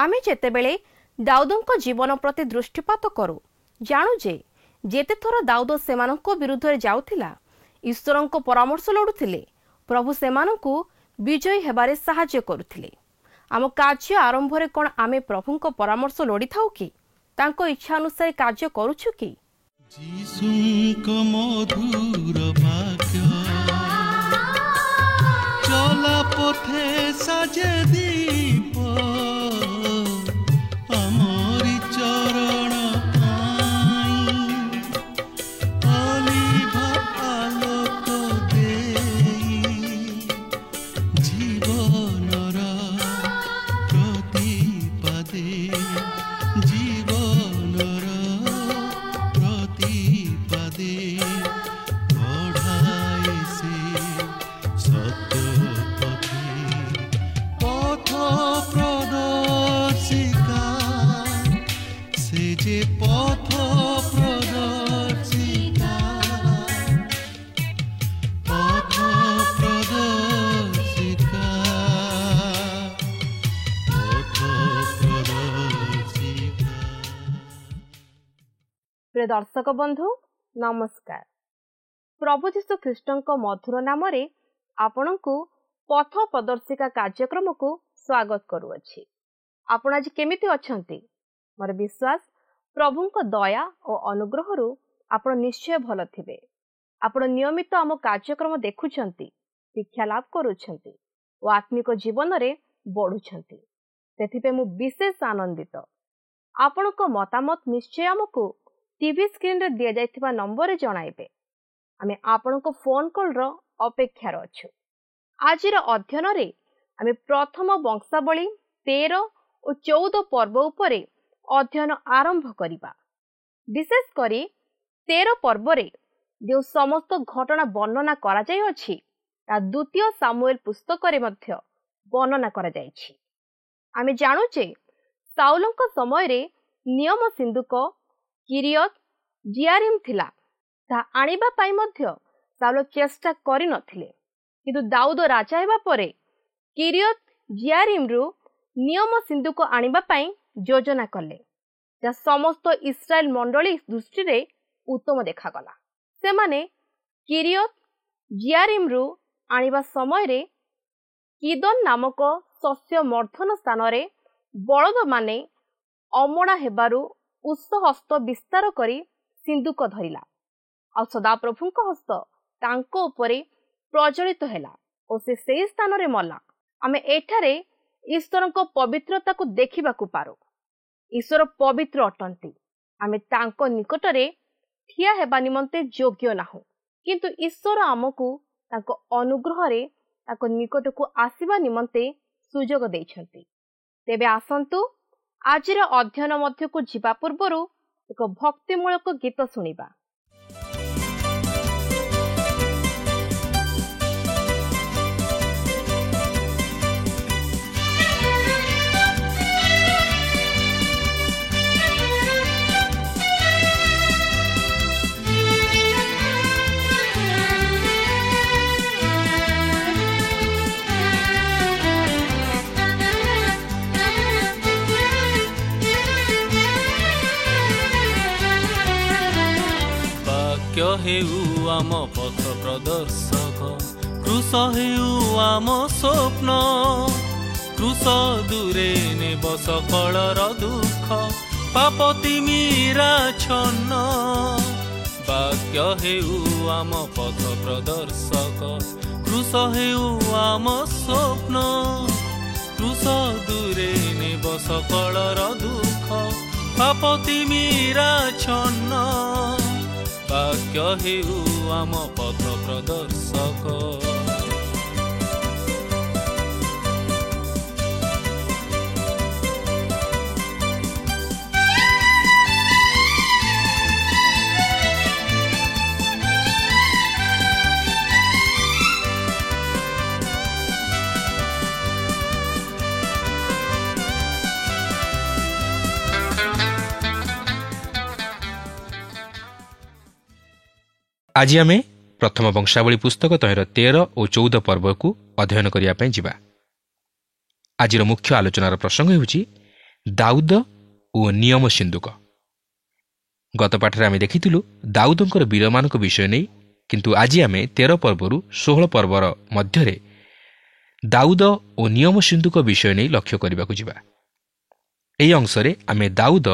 आमे जेतेबेले दाऊदଙ୍କ जीवन प्रति दृष्टिपात करू जाणु जे जेते थर दाऊद सेमानंको विरुद्ध रे जाउथिला ईश्वरंको परामर्श लोडुथिले प्रभु सेमानंको विजयी हेबारे सहाय्य करुथिले। आम कार्य आरंभ रे कोन आमे प्रभुंको परामर्श लोडी थाउ कि तांको इच्छा अनुसार कार्य करूछु कि जीसुंको मधुर वाक्य चला पथे साजे दीप आमरी चरण अलिभा आलोक देई जीवनर प्रतिपदे जीवनर प्रतिपदे बढ़ाए से सत्य पथ प्रदर्शिका से जे पथ प्रदर्शिका पथ प्रदर्शिका पथ प्रदर्शिका। प्रिय दर्शक बंधु नमस्कार। प्रभु जीशु ख्रीष्टଙ୍କ मधुर नाम रे आपणଙ୍କୁ पथ प्रदर्शिका कार्यक्रम को स्वागत करूअछि। आपण आज केमिति अछंती? मोर विश्वास प्रभुଙ୍କ दया और अनुग्रह रु आपण निश्चय भल थिबे। आपण नियमित आम कार्यक्रम देखुछंती, शिक्षा लाभ करूछंती और आत्मिक जीवन रे बढ़ुछंती। तेथिपे मु विशेष आनंदित। आपणको मतामत निश्चय हमको टीवी स्क्रीन रे दिया जाइथिबा नंबर रे जणाइबे। आमे आपणको फोन कॉल रो अपेक्षा अछु। आजिर अध्ययन रे आमे प्रथम वंशावली 13 और 14 पर्व उपरे अध्ययन आरंभ करिबा। विशेष करी 13 पर्व रे जो समस्त घटना वर्णना करा जाय अछि ता द्वितीय सामुएल पुस्तक रे मध्य वर्णना करा जायछि। आमे जानु जे साउलଙ୍କ समय रे नियम सिंधुक किरियत जियारिम थिला। ता आनिबा पाई मध्य साउल चेष्टा करि नथिले, किंतु दाऊद राजा हेबा परे किरियत जियारिम रु नियम सिंधु को आनिबा पाई योजना कले, जा समस्त इस्राएल मंडली दृष्टि रे उत्तम देखागला। से माने किरियत जियारिम रु आनिबा समय रे किदन नामक शस्य मर्धन स्थान रे बलद माने अमड़ा हेबारु उस हस्त विस्तार करी सिंधुक धरिला आ सदाप्रभुଙ୍କ हस्त तांको उपरे प्रज्वलित हैला और से सेही स्थान रे मला। आमे एठारे ईश्वरଙ୍କ पवित्रता को देखिबा को पारो। ईश्वर पवित्र अटंती। आमे तांको निकटरे ठिया हेबा निमंते योग्य नाहु, किंतु ईश्वर आमको तांको अनुग्रह रे तांको निकट को आसीबा निमंते सुजोग दैछंती। तेबे आसंतु आजिर अध्ययन मध्य को जिबा पूर्वरु एक भक्तिमूलक गीत सुनिबा। हेउ आम पथ प्रदर्शक क्रूस हेउ आम स्वप्न क्रूस दूरे नेब सकलर दुख पाप तिमिरा छन्न वाक्य हेउ आम पथ प्रदर्शक क्रूस हेउ आम स्वप्न क्रूस दूरे नेब सकलर दुख पाप तिमिरा छन्न वाक्य हेउ आम पथ प्रदर्शक। आज आम प्रथम वंशावली पुस्तक तहर 13 और 14 पर्व को अध्ययन करने जा। आज मुख्य आलोचनार प्रसंग होउछि ଦାଉଦ ଓ ନିୟମ ସିନ୍ଦୁକ। ଗତ ପାଠରେ ଆମେ ଦେଖିଥିଲୁ ଦାଉଦଙ୍କର ବୀରମାନଙ୍କ ବିଷୟ ନେଇ, କିନ୍ତୁ ଆଜି ଆମେ 13 ପର୍ବରୁ 16 ପର୍ବର ମଧ୍ୟରେ ଦାଉଦ ଓ ନିୟମ ସିନ୍ଦୁକ ବିଷୟ ନେଇ ଲକ୍ଷ୍ୟ କରିବାକୁ ଯିବା। ଏହି ଅଂଶରେ ଆମେ ଦାଉଦ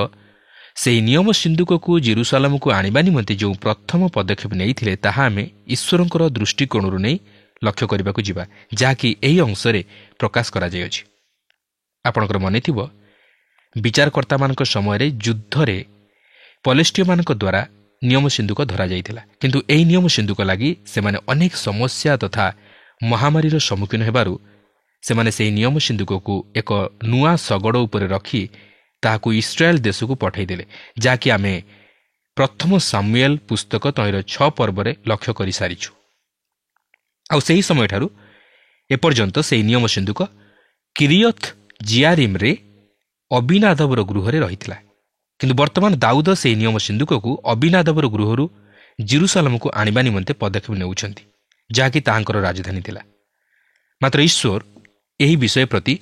ସେହି ନିୟମ ସିନ୍ଦୁକକୁ ଜେରୁସାଲେମକୁ ଆଣିବା ନିମନ୍ତେ ଯେଉଁ ପ୍ରଥମ ପଦକ୍ଷେପ ନେଇଥିଲେ ତାହା ଆମେ ଈଶ୍ୱରଙ୍କର ଦୃଷ୍ଟିକୋଣରୁ ନେଇ ଲକ୍ଷ୍ୟ କରିବାକୁ ଯିବା, ଯାହାକି ଏହି ଅଂଶରେ ପ୍ରକାଶ କରାଯାଇଅଛି। ଆପଣଙ୍କର ମନେଥିବ, ବିଚାରକର୍ତ୍ତାମାନଙ୍କ ସମୟରେ ଯୁଦ୍ଧରେ ପଲେଷ୍ଟିୟମାନଙ୍କ ଦ୍ୱାରା ନିୟମ ସିନ୍ଦୁକ ଧରାଯାଇଥିଲା, କିନ୍ତୁ ଏହି ନିୟମ ସିନ୍ଦୁକ ଲାଗି ସେମାନେ ଅନେକ ସମସ୍ୟା ତଥା ମହାମାରୀର ସମ୍ମୁଖୀନ ହେବାରୁ ସେମାନେ ସେହି ନିୟମ ସିନ୍ଦୁକକୁ ଏକ ନୂଆ ଶଗଡ଼ ଉପରେ ରଖି ତାହାକୁ ଇସ୍ରାଏଲ ଦେଶକୁ ପଠାଇଦେଲେ, ଯାହାକି ଆମେ ପ୍ରଥମ ସାମୁଏଲ ପୁସ୍ତକ 6 ପର୍ବରେ ଲକ୍ଷ୍ୟ କରିସାରିଛୁ। ଆଉ ସେହି ସମୟଠାରୁ ଏପର୍ଯ୍ୟନ୍ତ ସେହି ନିୟମ ସିନ୍ଦୁକ କିରିୟତ୍ ଜିଆରିମ୍ରେ ଅବିନାଦବର ଗୃହରେ ରହିଥିଲା, କିନ୍ତୁ ବର୍ତ୍ତମାନ ଦାଉଦ ସେହି ନିୟମ ସିନ୍ଦୁକକୁ ଅବିନାଦବର ଗୃହରୁ ଜେରୁସାଲେମକୁ ଆଣିବା ନିମନ୍ତେ ପଦକ୍ଷେପ ନେଉଛନ୍ତି, ଯାହାକି ତାହାଙ୍କର ରାଜଧାନୀ ଥିଲା। ମାତ୍ର ଈଶ୍ୱର ଏହି ବିଷୟ ପ୍ରତି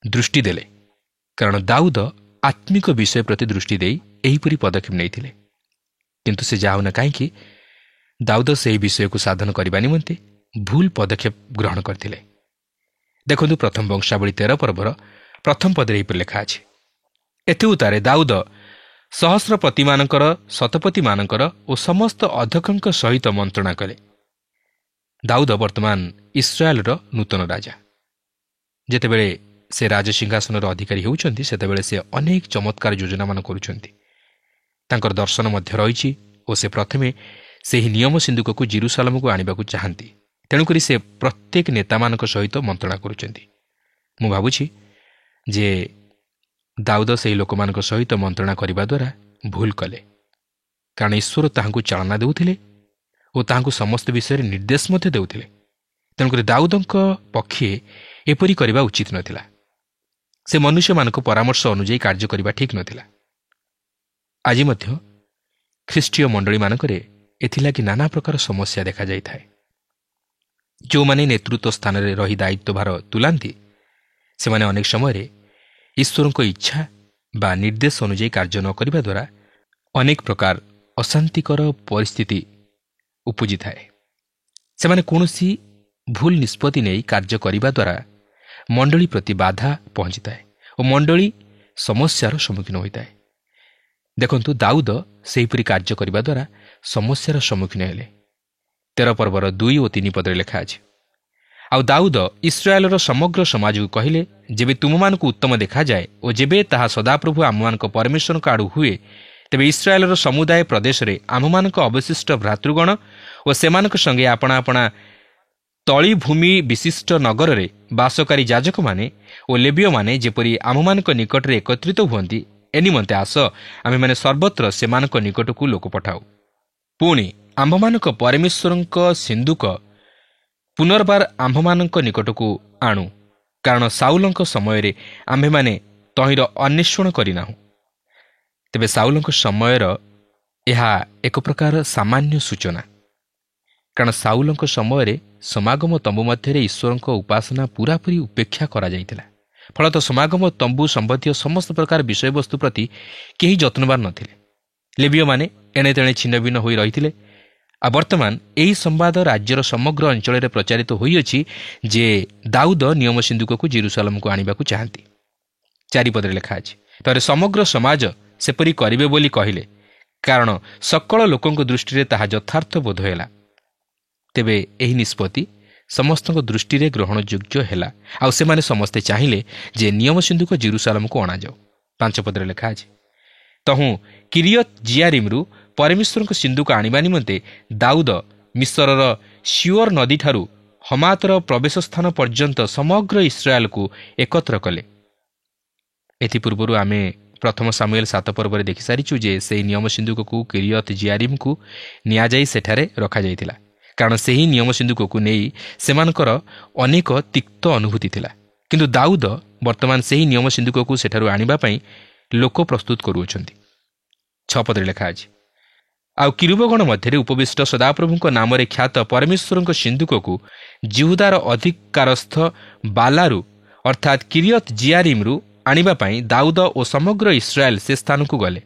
ଦୃଷ୍ଟି ଦେଲେ, କାରଣ ଦାଉଦ ଆତ୍ମିକ ବିଷୟ ପ୍ରତି ଦୃଷ୍ଟି ଦେଇ ଏହିପରି ପଦକ୍ଷେପ ନେଇଥିଲେ। କିନ୍ତୁ ସେ ଯାଉନା କାହିଁକି, ଦାଉଦ ସେହି ବିଷୟକୁ ସାଧନ କରିବା ନିମନ୍ତେ ଭୁଲ ପଦକ୍ଷେପ ଗ୍ରହଣ କରିଥିଲେ। ଦେଖନ୍ତୁ, ପ୍ରଥମ ବଂଶାବଳୀ 13 ପର୍ବର ପ୍ରଥମ ପଦରେ ଏହିପରି ଲେଖା ଅଛି, ଏଥିଉତ୍ତାରେ ଦାଉଦ ସହସ୍ରପତିମାନଙ୍କର, ଶତପତିମାନଙ୍କର ଓ ସମସ୍ତ ଅଧ୍ୟକ୍ଷଙ୍କ ସହିତ ମନ୍ତ୍ରଣା କଲେ। ଦାଉଦ ବର୍ତ୍ତମାନ ଇସ୍ରାଏଲର ନୂତନ ରାଜା। ଯେତେବେଳେ ସେ ରାଜସିଂହାସନର ଅଧିକାରୀ ହେଉଛନ୍ତି, ସେତେବେଳେ ସେ ଅନେକ ଚମତ୍କାର ଯୋଜନାମାନ କରୁଛନ୍ତି। ତାଙ୍କର ଦର୍ଶନ ମଧ୍ୟ ରହିଛି ଓ ସେ ପ୍ରଥମେ ସେହି ନିୟମ ସିନ୍ଦୁକକୁ ଜେରୁସାଲେମକୁ ଆଣିବାକୁ ଚାହାନ୍ତି। ତେଣୁକରି ସେ ପ୍ରତ୍ୟେକ ନେତାମାନଙ୍କ ସହିତ ମନ୍ତ୍ରଣା କରୁଛନ୍ତି। ମୁଁ ଭାବୁଛି ଯେ ଦାଉଦ ସେହି ଲୋକମାନଙ୍କ ସହିତ ମନ୍ତ୍ରଣା କରିବା ଦ୍ୱାରା ଭୁଲ କଲେ, କାରଣ ଈଶ୍ୱର ତାହାଙ୍କୁ ଚାଳନା ଦେଉଥିଲେ ଓ ତାହାଙ୍କୁ ସମସ୍ତ ବିଷୟରେ ନିର୍ଦ୍ଦେଶ ମଧ୍ୟ ଦେଉଥିଲେ। ତେଣୁକରି ଦାଉଦଙ୍କ ପକ୍ଷେ ଏପରି କରିବା ଉଚିତ ନଥିଲା। ସେ ମନୁଷ୍ୟମାନଙ୍କ ପରାମର୍ଶ ଅନୁଯାୟୀ କାର୍ଯ୍ୟ କରିବା ଠିକ୍ ନଥିଲା। ଆଜି ମଧ୍ୟ ଖ୍ରୀଷ୍ଟୀୟ ମଣ୍ଡଳୀମାନଙ୍କରେ ଏଥିଲାଗି ନାନା ପ୍ରକାର ସମସ୍ୟା ଦେଖାଯାଇଥାଏ। ଯେଉଁମାନେ ନେତୃତ୍ୱ ସ୍ଥାନରେ ରହି ଦାୟିତ୍ୱଭାର ତୁଲାନ୍ତି, ସେମାନେ ଅନେକ ସମୟରେ ଈଶ୍ୱରଙ୍କ ଇଚ୍ଛା ବା ନିର୍ଦ୍ଦେଶ ଅନୁଯାୟୀ କାର୍ଯ୍ୟ ନ କରିବା ଦ୍ୱାରା ଅନେକ ପ୍ରକାର ଅଶାନ୍ତିକର ପରିସ୍ଥିତି ଉପୁଜିଥାଏ। ସେମାନେ କୌଣସି ଭୁଲ ନିଷ୍ପତ୍ତି ନେଇ କାର୍ଯ୍ୟ କରିବା ଦ୍ୱାରା ମଣ୍ଡଳୀ ପ୍ରତି ବାଧା ପହଞ୍ଚିଥାଏ ଓ ମଣ୍ଡଳୀ ସମସ୍ୟାର ସମ୍ମୁଖୀନ ହୋଇଥାଏ। ଦେଖନ୍ତୁ, ଦାଉଦ ସେହିପରି କାର୍ଯ୍ୟ କରିବା ଦ୍ୱାରା ସମସ୍ୟାର ସମ୍ମୁଖୀନ ହେଲେ। 13 ପର୍ବର 2 ଓ 3 ପଦରେ ଲେଖା ଅଛି, ଆଉ ଦାଉଦ ଇସ୍ରାଏଲର ସମଗ୍ର ସମାଜକୁ କହିଲେ, ଯେବେ ତୁମମାନଙ୍କୁ ଉତ୍ତମ ଦେଖାଯାଏ ଓ ଯେବେ ତାହା ସଦାପ୍ରଭୁ ଆମମାନଙ୍କ ପରମେଶ୍ୱରଙ୍କ ଆଡ଼ୁ ହୁଏ, ତେବେ ଇସ୍ରାଏଲର ସମୁଦାୟ ପ୍ରଦେଶରେ ଆମମାନଙ୍କ ଅବଶିଷ୍ଟ ଭ୍ରାତୃଗଣ ଓ ସେମାନଙ୍କ ସଙ୍ଗେ ଆପଣା ଆପଣା ତଳିଭୂମି ବିଶିଷ୍ଟ ନଗରରେ ବାସକାରୀ ଯାଜକମାନେ ଓ ଲେବୀୟମାନେ ଯେପରି ଆମମାନଙ୍କ ନିକଟରେ ଏକତ୍ରିତ ହୁଅନ୍ତି, ଏ ନିମନ୍ତେ ଆସ, ଆମେମାନେ ସର୍ବତ୍ର ସେମାନଙ୍କ ନିକଟକୁ ଲୋକ ପଠାଉ। ପୁଣି ଆମ୍ଭମାନଙ୍କ ପରମେଶ୍ୱରଙ୍କ ସିନ୍ଦୁକ ପୁନର୍ବାର ଆମ୍ଭମାନଙ୍କ ନିକଟକୁ ଆଣୁ, କାରଣ ସାଉଲଙ୍କ ସମୟରେ ଆମ୍ଭେମାନେ ତହିଁର ଅନ୍ୱେଷଣ କରିନାହୁଁ। ତେବେ ସାଉଲଙ୍କ ସମୟର ଏହା ଏକ ପ୍ରକାର ସାମାନ୍ୟ ସୂଚନା, କାରଣ ସାଉଲଙ୍କ ସମୟରେ ସମାଗମ ତମ୍ବୁ ମଧ୍ୟରେ ଈଶ୍ୱରଙ୍କ ଉପାସନା ପୁରାପୁରି ଉପେକ୍ଷା କରାଯାଇଥିଲା। ଫଳତଃ ସମାଗମ ତମ୍ବୁ ସମ୍ବନ୍ଧୀୟ ସମସ୍ତ ପ୍ରକାର ବିଷୟବସ୍ତୁ ପ୍ରତି କେହି ଯତ୍ନବାନ ନଥିଲେ। ଲେବୀୟମାନେ ଏଣେ ତେଣେ ଛିନ୍ନଭିନ୍ନ ହୋଇ ରହିଥିଲେ। ଆଉ ବର୍ତ୍ତମାନ ଏହି ସମ୍ବାଦ ରାଜ୍ୟର ସମଗ୍ର ଅଞ୍ଚଳରେ ପ୍ରଚାରିତ ହୋଇଅଛି ଯେ ଦାଉଦ ନିୟମ ସିନ୍ଦୁକକୁ ଜେରୁସାଲେମକୁ ଆଣିବାକୁ ଚାହାନ୍ତି। 4 ପଦରେ ଲେଖା ଅଛି, ଥରେ ସମଗ୍ର ସମାଜ ସେପରି କରିବେ ବୋଲି କହିଲେ, କାରଣ ସକଳ ଲୋକଙ୍କ ଦୃଷ୍ଟିରେ ତାହା ଯଥାର୍ଥ ବୋଧ ହେଲା। ତେବେ ଏହି ନିଷ୍ପତ୍ତି ସମସ୍ତଙ୍କ ଦୃଷ୍ଟିରେ ଗ୍ରହଣଯୋଗ୍ୟ ହେଲା, ଆଉ ସେମାନେ ସମସ୍ତେ ଚାହିଁଲେ ଯେ ନିୟମ ସିନ୍ଦୁକ ଜେରୁସାଲେମକୁ ଅଣାଯାଉ। 5 ପଦରେ ଲେଖା ଅଛି, ତହୁଁ କିରିୟତ୍ ଜିଆରିମ୍ରୁ ପରମେଶ୍ୱରଙ୍କ ସିନ୍ଦୁକ ଆଣିବା ନିମନ୍ତେ ଦାଉଦ ମିଶ୍ରର ଶିଓର ନଦୀଠାରୁ ହମାତର ପ୍ରବେଶ ସ୍ଥାନ ପର୍ଯ୍ୟନ୍ତ ସମଗ୍ର ଇସ୍ରାଏଲକୁ ଏକତ୍ର କଲେ। ଏଥିପୂର୍ବରୁ ଆମେ ପ୍ରଥମ ସାମୁଏଲ 7 ପର୍ବରେ ଦେଖିସାରିଛୁ ଯେ ସେହି ନିୟମ ସିନ୍ଦୁକକୁ କିରିୟତ୍ ଜିଆରିମ୍କୁ ନିଆଯାଇ ସେଠାରେ ରଖାଯାଇଥିଲା, କାରଣ ସେହି ନିୟମ ସିନ୍ଦୁକକୁ ନେଇ ସେମାନଙ୍କର ଅନେକ ତିକ୍ତ ଅନୁଭୂତି ଥିଲା। କିନ୍ତୁ ଦାଉଦ ବର୍ତ୍ତମାନ ସେହି ନିୟମ ସିନ୍ଦୁକକୁ ସେଠାରୁ ଆଣିବା ପାଇଁ ଲୋକ ପ୍ରସ୍ତୁତ କରୁଅଛନ୍ତି। 6 ପଦରେ ଲେଖା ଅଛି, ଆଉ କିରୁବଗଣ ମଧ୍ୟରେ ଉପବିଷ୍ଟ ସଦାପ୍ରଭୁଙ୍କ ନାମରେ ଖ୍ୟାତ ପରମେଶ୍ୱରଙ୍କ ସିନ୍ଦୁକକୁ ଜିହୁଦାର ଅଧିକାରସ୍ଥ ବାଲାରୁ ଅର୍ଥାତ୍ କିରିୟତ୍ ଜିଆରିମ୍ରୁ ଆଣିବା ପାଇଁ ଦାଉଦ ଓ ସମଗ୍ର ଇସ୍ରାଏଲ ସେ ସ୍ଥାନକୁ ଗଲେ।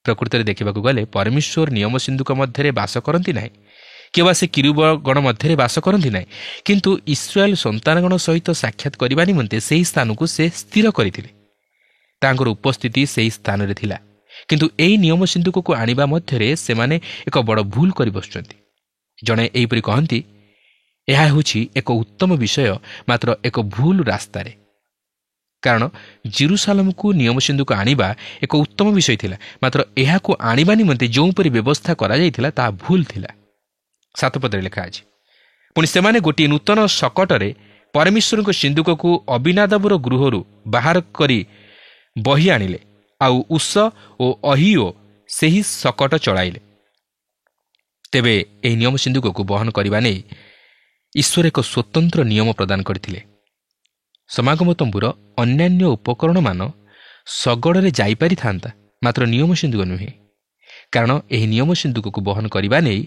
ପ୍ରକୃତରେ ଦେଖିବାକୁ ଗଲେ ପରମେଶ୍ୱର ନିୟମ ସିନ୍ଧୁକ ମଧ୍ୟରେ ବାସ କରନ୍ତି ନାହିଁ, କିମ୍ବା ସେ କିରୁବଗଣ ମଧ୍ୟରେ ବାସ କରନ୍ତି ନାହିଁ, କିନ୍ତୁ ଇସ୍ରାଏଲ ସନ୍ତାନଗଣ ସହିତ ସାକ୍ଷାତ କରିବା ନିମନ୍ତେ ସେହି ସ୍ଥାନକୁ ସେ ସ୍ଥିର କରିଥିଲେ। ତାଙ୍କର ଉପସ୍ଥିତି ସେହି ସ୍ଥାନରେ ଥିଲା, କିନ୍ତୁ ଏହି ନିୟମ ସିନ୍ଧୁକକୁ ଆଣିବା ମଧ୍ୟରେ ସେମାନେ ଏକ ବଡ଼ ଭୁଲ କରି ବସୁଛନ୍ତି। ଜଣେ ଏହିପରି କହନ୍ତି, ଏହା ହେଉଛି ଏକ ଉତ୍ତମ ବିଷୟ, ମାତ୍ର ଏକ ଭୁଲ ରାସ୍ତାରେ। କାରଣ ଜେରୁସାଲେମକୁ ନିୟମ ସିନ୍ଧୁକ ଆଣିବା ଏକ ଉତ୍ତମ ବିଷୟ ଥିଲା, ମାତ୍ର ଏହାକୁ ଆଣିବା ନିମନ୍ତେ ଯେଉଁପରି ବ୍ୟବସ୍ଥା କରାଯାଇଥିଲା ତାହା ଭୁଲ ଥିଲା। 7 ପଦରେ ଲେଖା ଅଛି, ପୁଣି ସେମାନେ ଗୋଟିଏ ନୂତନ ଶକଟରେ ପରମେଶ୍ୱରଙ୍କ ସିନ୍ଧୁକକୁ ଅବିନାଦାବର ଗୃହରୁ ବାହାର କରି ବହି ଆଣିଲେ, ଆଉ ଉଷ ଓ ଅହିଓ ସେହି ଶକଟ ଚଳାଇଲେ। ତେବେ ଏହି ନିୟମ ସିନ୍ଧୁକକୁ ବହନ କରିବା ନେଇ ଈଶ୍ୱର ଏକ ସ୍ୱତନ୍ତ୍ର ନିୟମ ପ୍ରଦାନ କରିଥିଲେ। ସମାଗମ ତମ୍ବୁର ଅନ୍ୟାନ୍ୟ ଉପକରଣମାନ ଶଗଡ଼ରେ ଯାଇପାରିଥାନ୍ତା, ମାତ୍ର ନିୟମ ସିନ୍ଧୁକ ନୁହେଁ। କାରଣ ଏହି ନିୟମ ସିନ୍ଧୁକକୁ ବହନ କରିବା ନେଇ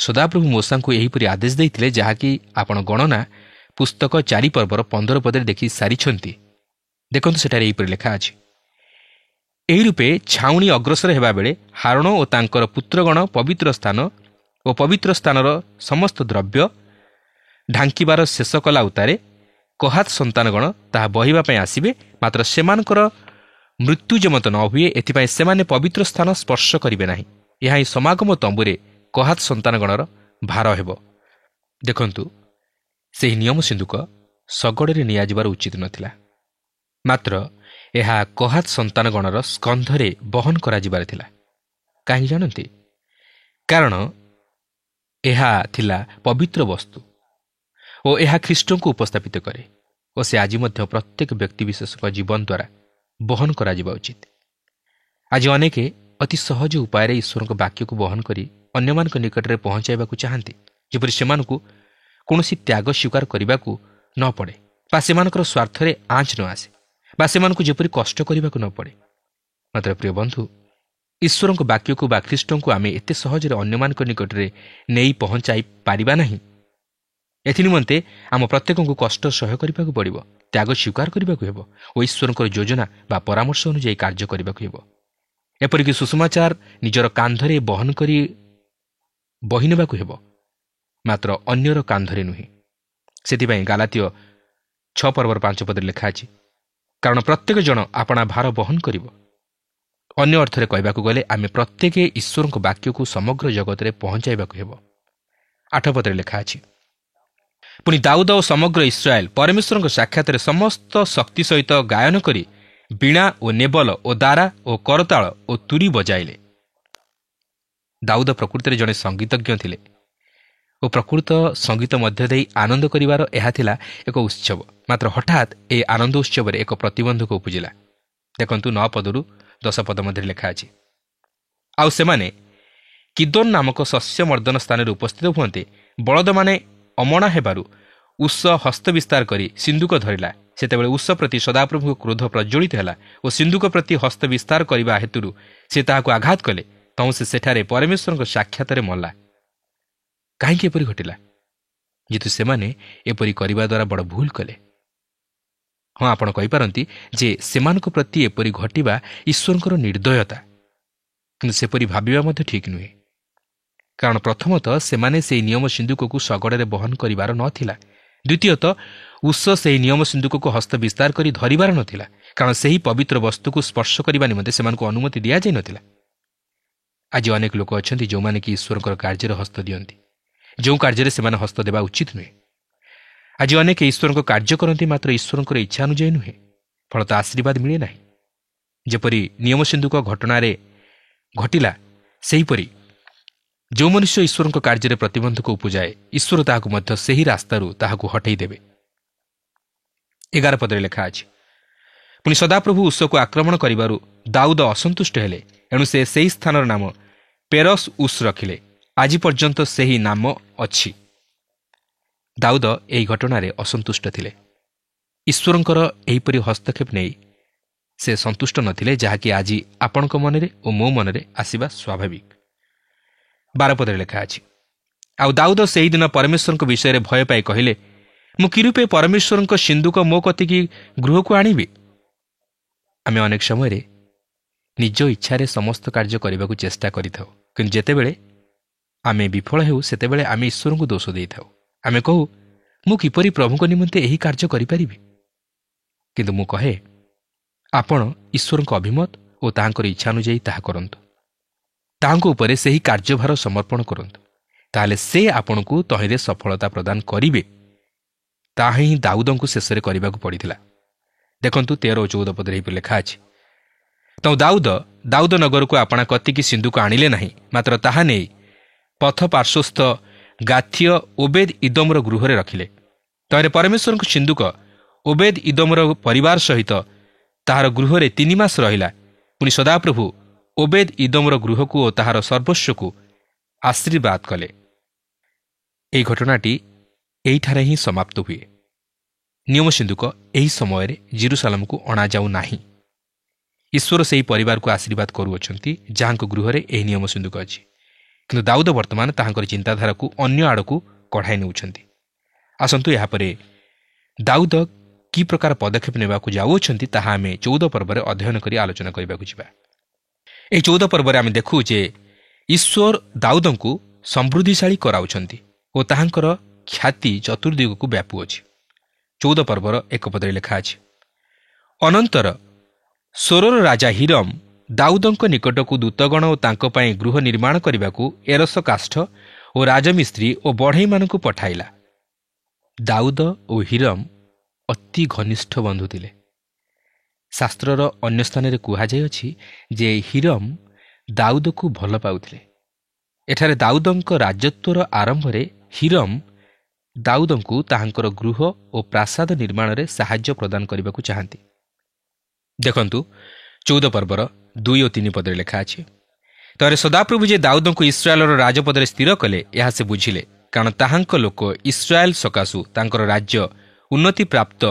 ସଦାପ୍ରଭୁ ମୋଶାଙ୍କୁ ଏହିପରି ଆଦେଶ ଦେଇଥିଲେ, ଯାହାକି ଆପଣ ଗଣନା ପୁସ୍ତକ 4 ପର୍ବର 15 ପଦରେ ଦେଖି ସାରିଛନ୍ତି। ଦେଖନ୍ତୁ, ସେଠାରେ ଏହିପରି ଲେଖା ଅଛି, ଏହି ରୂପେ ଛାଉଣି ଅଗ୍ରସର ହେବା ବେଳେ ହାରଣ ଓ ତାଙ୍କର ପୁତ୍ରଗଣ ପବିତ୍ର ସ୍ଥାନ ଓ ପବିତ୍ର ସ୍ଥାନର ସମସ୍ତ ଦ୍ରବ୍ୟ ଢାଙ୍କିବାର ଶେଷ କଲା ଉତ୍ତାରେ କହାତ ସନ୍ତାନଗଣ ତାହା ବହିବା ପାଇଁ ଆସିବେ, ମାତ୍ର ସେମାନଙ୍କର ମୃତ୍ୟୁ ଯେମନ୍ତ ନ ହୁଏ ଏଥିପାଇଁ ସେମାନେ ପବିତ୍ର ସ୍ଥାନ ସ୍ପର୍ଶ କରିବେ ନାହିଁ। ଏହା ହିଁ ସମାଗମ ତମ୍ବୁରେ କହାତ ସନ୍ତାନଗଣର ଭାର ହେବ। ଦେଖନ୍ତୁ, ସେହି ନିୟମ ସିନ୍ଧୁକ ଶଗଡ଼ରେ ନିଆଯିବାର ଉଚିତ ନଥିଲା, ମାତ୍ର ଏହା କହାତ ସନ୍ତାନଗଣର ସ୍କନ୍ଧରେ ବହନ କରାଯିବାର ଥିଲା। କାହିଁକି ଜାଣନ୍ତି? କାରଣ ଏହା ଥିଲା ପବିତ୍ର ବସ୍ତୁ ଓ ଏହା ଖ୍ରୀଷ୍ଟଙ୍କୁ ଉପସ୍ଥାପିତ କରେ, ଓ ସେ ଆଜି ମଧ୍ୟ ପ୍ରତ୍ୟେକ ବ୍ୟକ୍ତିବିଶେଷଙ୍କ ଜୀବନ ଦ୍ୱାରା ବହନ କରାଯିବା ଉଚିତ। ଆଜି ଅନେକ ଅତି ସହଜ ଉପାୟରେ ଈଶ୍ୱରଙ୍କ ବାକ୍ୟକୁ ବହନ କରି ଅନ୍ୟମାନଙ୍କ ନିକଟରେ ପହଞ୍ଚାଇବାକୁ ଚାହାନ୍ତି, ଯେପରି ସେମାନଙ୍କୁ କୌଣସି ତ୍ୟାଗ ସ୍ୱୀକାର କରିବାକୁ ନ ପଡ଼େ, ବା ସେମାନଙ୍କର ସ୍ୱାର୍ଥରେ ଆଞ୍ଚ ନ ଆସେ, ବା ସେମାନଙ୍କୁ ଯେପରି କଷ୍ଟ କରିବାକୁ ନ ପଡ଼େ। ମାତ୍ର ପ୍ରିୟ ବନ୍ଧୁ, ଈଶ୍ୱରଙ୍କ ବାକ୍ୟକୁ ବା ଖ୍ରୀଷ୍ଟଙ୍କୁ ଆମେ ଏତେ ସହଜରେ ଅନ୍ୟମାନଙ୍କ ନିକଟରେ ନେଇ ପହଞ୍ଚାଇ ପାରିବା ନାହିଁ। ଏଥିନିମନ୍ତେ ଆମ ପ୍ରତ୍ୟେକଙ୍କୁ କଷ୍ଟ ସହ୍ୟ କରିବାକୁ ପଡ଼ିବ, ତ୍ୟାଗ ସ୍ୱୀକାର କରିବାକୁ ହେବ ଓ ଈଶ୍ୱରଙ୍କର ଯୋଜନା ବା ପରାମର୍ଶ ଅନୁଯାୟୀ କାର୍ଯ୍ୟ କରିବାକୁ ହେବ। ଏପରିକି ସୁସମାଚାର ନିଜର କାନ୍ଧରେ ବହନ କରି ବହି ନେବାକୁ ହେବ, ମାତ୍ର ଅନ୍ୟର କାନ୍ଧରେ ନୁହେଁ। ସେଥିପାଇଁ ଗାଲାତୀୟ 6 ପର୍ବର 5 ପଦରେ ଲେଖା ଅଛି, କାରଣ ପ୍ରତ୍ୟେକ ଜଣ ଆପଣା ଭାର ବହନ କରିବ। ଅନ୍ୟ ଅର୍ଥରେ କହିବାକୁ ଗଲେ ଆମେ ପ୍ରତ୍ୟେକ ଈଶ୍ୱରଙ୍କ ବାକ୍ୟକୁ ସମଗ୍ର ଜଗତରେ ପହଞ୍ଚାଇବାକୁ ହେବ। 8 ପଦରେ ଲେଖା ଅଛି, ପୁଣି ଦାଉଦ ଓ ସମଗ୍ର ଇସ୍ରାଏଲ ପରମେଶ୍ୱରଙ୍କ ସାକ୍ଷାତରେ ସମସ୍ତ ଶକ୍ତି ସହିତ ଗାୟନ କରି ବୀଣା ଓ ନେବଲ ଓ ଦାରା ଓ କରତାଳ ଓ ତୁରୀ ବଜାଇଲେ। ଦାଉଦ ପ୍ରକୃତରେ ଜଣେ ସଙ୍ଗୀତଜ୍ଞ ଥିଲେ ଓ ପ୍ରକୃତ ସଙ୍ଗୀତ ମଧ୍ୟ ଦେଇ ଆନନ୍ଦ କରିବାର ଏହା ଥିଲା ଏକ ଉତ୍ସବ। ମାତ୍ର ହଠାତ୍ ଏହି ଆନନ୍ଦ ଉତ୍ସବରେ ଏକ ପ୍ରତିବନ୍ଧକ ଉପୁଜିଲା। ଦେଖନ୍ତୁ, 9 ପଦରୁ 10 ପଦ ମଧ୍ୟରେ ଲେଖା ଅଛି, ଆଉ ସେମାନେ କିଦୋନ୍ ନାମକ ଶସ୍ୟ ମର୍ଦ୍ଦନ ସ୍ଥାନରେ ଉପସ୍ଥିତ ହୁଅନ୍ତେ, ବଳଦମାନେ ଅମଣା ହେବାରୁ ଉଷ ହସ୍ତ ବିସ୍ତାର କରି ସିନ୍ଧୁକ ଧରିଲା। ସେତେବେଳେ ଉଷ ପ୍ରତି ସଦାପ୍ରଭୁଙ୍କ କ୍ରୋଧ ପ୍ରଜ୍ୱଳିତ ହେଲା ଓ ସିନ୍ଧୁକ ପ୍ରତି ହସ୍ତ ବିସ୍ତାର କରିବା ହେତୁରୁ ସେ ତାହାକୁ ଆଘାତ କଲେ, ତହୁଁ ସେ ସେଠାରେ ପରମେଶ୍ୱରଙ୍କ ସାକ୍ଷାତରେ ମଲା। କାହିଁକି ଏପରି ଘଟିଲା? ଯେହେତୁ ସେମାନେ ଏପରି କରିବା ଦ୍ୱାରା ବଡ଼ ଭୁଲ କଲେ। ହଁ, ଆପଣ କହିପାରନ୍ତି ଯେ ସେମାନଙ୍କ ପ୍ରତି ଏପରି ଘଟିବା ଈଶ୍ୱରଙ୍କର ନିର୍ଦ୍ଦୟତା, କିନ୍ତୁ ସେପରି ଭାବିବା ମଧ୍ୟ ଠିକ୍ ନୁହେଁ। କାରଣ ପ୍ରଥମତଃ ସେମାନେ ସେହି ନିୟମ ସିନ୍ଧୁକକୁ ଶଗଡ଼ରେ ବହନ କରିବାର ନଥିଲା। ଦ୍ୱିତୀୟତଃ ଉଷ ସେହି ନିୟମ ସିନ୍ଧୁକକୁ ହସ୍ତ ବିସ୍ତାର କରି ଧରିବାର ନଥିଲା, କାରଣ ସେହି ପବିତ୍ର ବସ୍ତୁକୁ ସ୍ପର୍ଶ କରିବା ନିମନ୍ତେ ସେମାନଙ୍କୁ ଅନୁମତି ଦିଆଯାଇ ନଥିଲା। ଆଜି ଅନେକ ଲୋକ ଅଛନ୍ତି ଯେଉଁମାନେ କି ଈଶ୍ୱରଙ୍କର କାର୍ଯ୍ୟରେ ହସ୍ତ ଦିଅନ୍ତି, ଯେଉଁ କାର୍ଯ୍ୟରେ ସେମାନେ ହସ୍ତ ଦେବା ଉଚିତ ନୁହେଁ। ଆଜି ଅନେକ ଈଶ୍ୱରଙ୍କ କାର୍ଯ୍ୟ କରନ୍ତି, ମାତ୍ର ଈଶ୍ୱରଙ୍କର ଇଚ୍ଛା ଅନୁଯାୟୀ ନୁହେଁ, ଫଳତଃ ଆଶୀର୍ବାଦ ମିଳେ ନାହିଁ। ଯେପରି ନିୟମ ସିନ୍ଧୁକ ଘଟଣାରେ ଘଟିଲା, ସେହିପରି ଯେଉଁ ମନୁଷ୍ୟ ଈଶ୍ୱରଙ୍କ କାର୍ଯ୍ୟରେ ପ୍ରତିବନ୍ଧକ ଉପୁଜାଏ, ଈଶ୍ୱର ତାହାକୁ ମଧ୍ୟ ସେହି ରାସ୍ତାରୁ ତାହାକୁ ହଟେଇ ଦେବେ। 11 ପଦରେ ଲେଖା ଅଛି, ପୁଣି ସଦାପ୍ରଭୁ ଉଷକୁ ଆକ୍ରମଣ କରିବାରୁ ଦାଉଦ ଅସନ୍ତୁଷ୍ଟ ହେଲେ, ଏଣୁ ସେ ସେହି ସ୍ଥାନର ନାମ ପେରସ୍ ଉସ୍ ରଖିଲେ। ଆଜି ପର୍ଯ୍ୟନ୍ତ ସେହି ନାମ ଅଛି। ଦାଉଦ ଏହି ଘଟଣାରେ ଅସନ୍ତୁଷ୍ଟ ଥିଲେ। ଈଶ୍ୱରଙ୍କର ଏହିପରି ହସ୍ତକ୍ଷେପ ନେଇ ସେ ସନ୍ତୁଷ୍ଟ ନଥିଲେ, ଯାହାକି ଆଜି ଆପଣଙ୍କ ମନରେ ଓ ମୋ ମନରେ ଆସିବା ସ୍ୱାଭାବିକ। 12 ପଦରେ ଲେଖା ଅଛି, ଆଉ ଦାଉଦ ସେହିଦିନ ପରମେଶ୍ୱରଙ୍କ ବିଷୟରେ ଭୟ ପାଇ କହିଲେ, ମୁଁ କି ରୂପେ ପରମେଶ୍ୱରଙ୍କ ସିନ୍ଧୁକ ମୋ କତିକି ଗୃହକୁ ଆଣିବି? ଆମେ ଅନେକ ସମୟରେ ନିଜ ଇଚ୍ଛାରେ ସମସ୍ତ କାର୍ଯ୍ୟ କରିବାକୁ ଚେଷ୍ଟା କରିଥାଉ, କିନ୍ତୁ ଯେତେବେଳେ ଆମେ ବିଫଳ ହେଉ ସେତେବେଳେ ଆମେ ଈଶ୍ୱରଙ୍କୁ ଦୋଷ ଦେଇଥାଉ। ଆମେ କହୁ, ମୁଁ କିପରି ପ୍ରଭୁଙ୍କ ନିମନ୍ତେ ଏହି କାର୍ଯ୍ୟ କରିପାରିବି? କିନ୍ତୁ ମୁଁ କହେ, ଆପଣ ଈଶ୍ୱରଙ୍କ ଅଭିମତ ଓ ତାହାଙ୍କର ଇଚ୍ଛା ଅନୁଯାୟୀ ତାହା କରନ୍ତୁ। ତାହାଙ୍କ ଉପରେ ସେହି କାର୍ଯ୍ୟଭାର ସମର୍ପଣ କରନ୍ତୁ। ତାହେଲେ ସେ ଆପଣଙ୍କୁ ତହିଁରେ ସଫଳତା ପ୍ରଦାନ କରିବେ। ତାହା ହିଁ ଦାଉଦଙ୍କୁ ଶେଷରେ କରିବାକୁ ପଡ଼ିଥିଲା। ଦେଖନ୍ତୁ 13 ଓ 14 ପଦରେ ଏହିପରି ଲେଖା ଅଛି, ତେଣୁ ଦାଉଦ ନଗରକୁ ଆପଣା କତିକି ସିନ୍ଧୁକ ଆଣିଲେ ନାହିଁ, ମାତ୍ର ତାହା ନେଇ ପଥ ପାର୍ଶ୍ୱସ୍ଥ ଗାଥିୟ ଓବେଦ ଇଦୋମର ଗୃହରେ ରଖିଲେ। ତହିଁରେ ପରମେଶ୍ୱରଙ୍କ ସିନ୍ଧୁକ ଓବେଦ ଇଦୋମର ପରିବାର ସହିତ ତାହାର ଗୃହରେ 3 ମାସ ରହିଲା। ପୁଣି ସଦାପ୍ରଭୁ ଓବେଦ ଇଦୋମର ଗୃହକୁ ଓ ତାହାର ସର୍ବସ୍ୱକୁ ଆଶୀର୍ବାଦ କଲେ। ଏହି ଘଟଣାଟି ଏହିଠାରେ ହିଁ ସମାପ୍ତ ହୁଏ। ନିୟମ ସିନ୍ଧୁକ ଏହି ସମୟରେ ଜେରୁସାଲେମକୁ ଅଣାଯାଉ ନାହିଁ। ଈଶ୍ୱର ସେହି ପରିବାରକୁ ଆଶୀର୍ବାଦ କରୁଅଛନ୍ତି ଯାହାଙ୍କ ଗୃହରେ ଏହି ନିୟମ ସିନ୍ଧୁକ ଅଛି। କିନ୍ତୁ ଦାଉଦ ବର୍ତ୍ତମାନ ତାହାଙ୍କର ଚିନ୍ତାଧାରାକୁ ଅନ୍ୟ ଆଡ଼କୁ କଢ଼ାଇ ନେଉଛନ୍ତି। ଆସନ୍ତୁ ଏହାପରେ ଦାଉଦ କି ପ୍ରକାର ପଦକ୍ଷେପ ନେବାକୁ ଯାଉଅଛନ୍ତି ତାହା ଆମେ 14 ପର୍ବରେ ଅଧ୍ୟୟନ କରି ଆଲୋଚନା କରିବାକୁ ଯିବା। ଏହି 14 ପର୍ବରେ ଆମେ ଦେଖୁ ଯେ ଈଶ୍ୱର ଦାଉଦଙ୍କୁ ସମୃଦ୍ଧିଶାଳୀ କରାଉଛନ୍ତି ଓ ତାହାଙ୍କର ଖ୍ୟାତି ଚତୁର୍ଦିଗକୁ ବ୍ୟାପୁଅଛି। 14 ପର୍ବର 1 ପଦରେ ଲେଖା ଅଛି, ଅନନ୍ତର ସୋରର ରାଜା ହିରମ ଦାଉଦଙ୍କ ନିକଟକୁ ଦୂତଗଣ ଓ ତାଙ୍କ ପାଇଁ ଗୃହ ନିର୍ମାଣ କରିବାକୁ ଏରସ କାଷ୍ଠ ଓ ରାଜମିସ୍ତ୍ରୀ ଓ ବଢ଼େଇମାନଙ୍କୁ ପଠାଇଲା। ଦାଉଦ ଓ ହିରମ ଅତି ଘନିଷ୍ଠ ବନ୍ଧୁ ଥିଲେ। ଶାସ୍ତ୍ରର ଅନ୍ୟ ସ୍ଥାନରେ କୁହାଯାଇଅଛି ଯେ ହିରମ ଦାଉଦକୁ ଭଲ ପାଉଥିଲେ। ଏଠାରେ ଦାଉଦଙ୍କ ରାଜତ୍ୱର ଆରମ୍ଭରେ ହିରମ ଦାଉଦଙ୍କୁ ତାହାଙ୍କର ଗୃହ ଓ ପ୍ରାସାଦ ନିର୍ମାଣରେ ସାହାଯ୍ୟ ପ୍ରଦାନ କରିବାକୁ ଚାହାନ୍ତି। ଦେଖନ୍ତୁ 14 ପର୍ବର 2 ଓ 3 ପଦରେ ଲେଖା ଅଛି, ତହିଁରେ ସଦାପ୍ରଭୁ ଯେ ଦାଉଦଙ୍କୁ ଇସ୍ରାଏଲର ରାଜପଦରେ ସ୍ଥିର କଲେ ଏହା ସେ ବୁଝିଲେ, କାରଣ ତାହାଙ୍କ ଲୋକ ଇସ୍ରାଏଲ ସକାଶୁ ତାଙ୍କର ରାଜ୍ୟ ଉନ୍ନତି ପ୍ରାପ୍ତ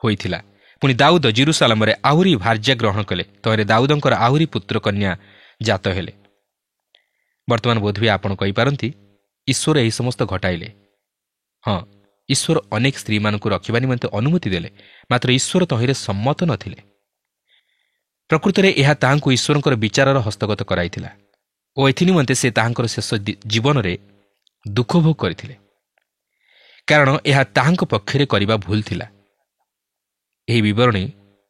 ହୋଇଥିଲା। ପୁଣି ଦାଉଦ ଜେରୁସାଲେମରେ ଆହୁରି ଭାର୍ଯ୍ୟା ଗ୍ରହଣ କଲେ। ତହିଁରେ ଦାଉଦଙ୍କର ଆହୁରି ପୁତ୍ରକନ୍ୟା ଜାତ ହେଲେ। ବର୍ତ୍ତମାନ ବୋଧହୁଏ ଆପଣ କହିପାରନ୍ତି, ଈଶ୍ୱର ଏହି ସମସ୍ତ ଘଟାଇଲେ। ହଁ, ଈଶ୍ୱର ଅନେକ ସ୍ତ୍ରୀମାନଙ୍କୁ ରଖିବା ନିମନ୍ତେ ଅନୁମତି ଦେଲେ, ମାତ୍ର ଈଶ୍ୱର ତହିଁରେ ସମ୍ମତ ନଥିଲେ। ପ୍ରକୃତରେ ଏହା ତାହାଙ୍କୁ ଈଶ୍ୱରଙ୍କର ବିଚାରର ହସ୍ତଗତ କରାଇଥିଲା ଓ ଏଥିନିମନ୍ତେ ସେ ତାହାଙ୍କର ଶେଷ ଜୀବନରେ ଦୁଃଖ ଭୋଗ କରିଥିଲେ, କାରଣ ଏହା ତାହାଙ୍କ ପକ୍ଷରେ କରିବା ଭୁଲ ଥିଲା। ଏହି ବିବରଣୀ